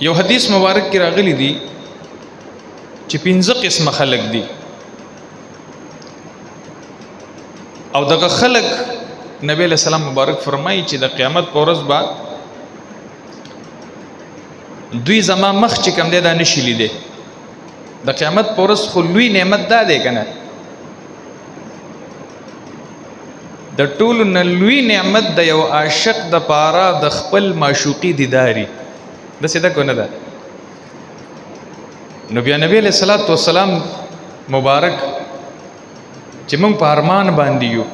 یو حدیث مبارک کې راغلی دی چې 15 قسمه خلق دي او دغه خلق نبی علیہ السلام مبارک فرمایي چې د قیامت پر ورځ به دوی زما مخ چې کوم دی دا نشي لیدي د قیامت پر ورځ خو لوی نعمت دا دی کنه د ټولو نه لوی نعمت د یو عاشق د پاره د خپل معشوقي دیداري د سیده کو نه ده نو بیا نبی علیہ الصلوۃ والسلام مبارک چې موږ په ارمان باندې یو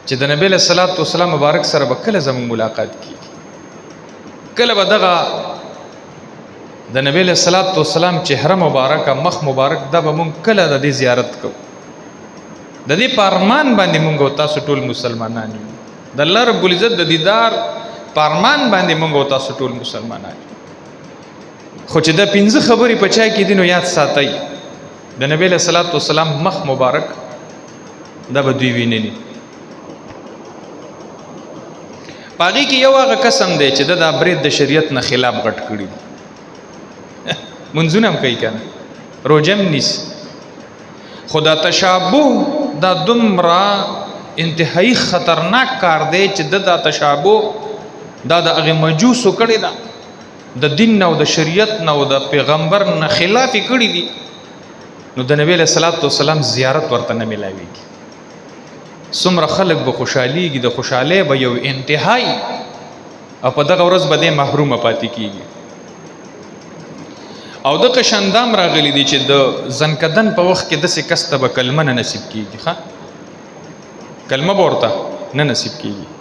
چې د نبی علیہ الصلوۃ والسلام مبارک سره به کله زموږ ملاقات کیږي کله به دغه د نبی علیہ الصلوۃ والسلام چهره مبارکه مخ مبارک دا به موږ کله د دې زیارت کوو د دې په ارمان باندې موږ او تاسو ټول مسلمانان یو د الله رب العزت د دیدار پارمان باندې مونږ او تاسو ټول مسلمانان خو چې دا 15 خبرې په چا کې دي نو یاد ساتئ د نبی له صلوات و سلام مخ مبارک دا به دوی ویني پاږي کې یو هغه قسم دی چې د برید د شریعت نه خلاف غټ کړی منځونه هم کوي کنه روزم نیس خدا تشابه دا دمرا انتهایی خطرناک کار دی چې د تشابه دا د هغه مجوسو کړی دا د دین نه او د شریعت نه او د پیغمبر نه خلاف کړی دي نو د نبی له صلوات و سلام زیارت ورته نه ملاويږي څومره خلک به خوشحاليږي د خوشاله به یو انتهایی او په دغه ورځ به محروم پاتې کیږي او دغه شاندام راغلی دي چې د زنکدن په وخت کې د څه کس ته به کلمه نه نصیب کیږي ښا کلمه ورته نه نصیب کیږي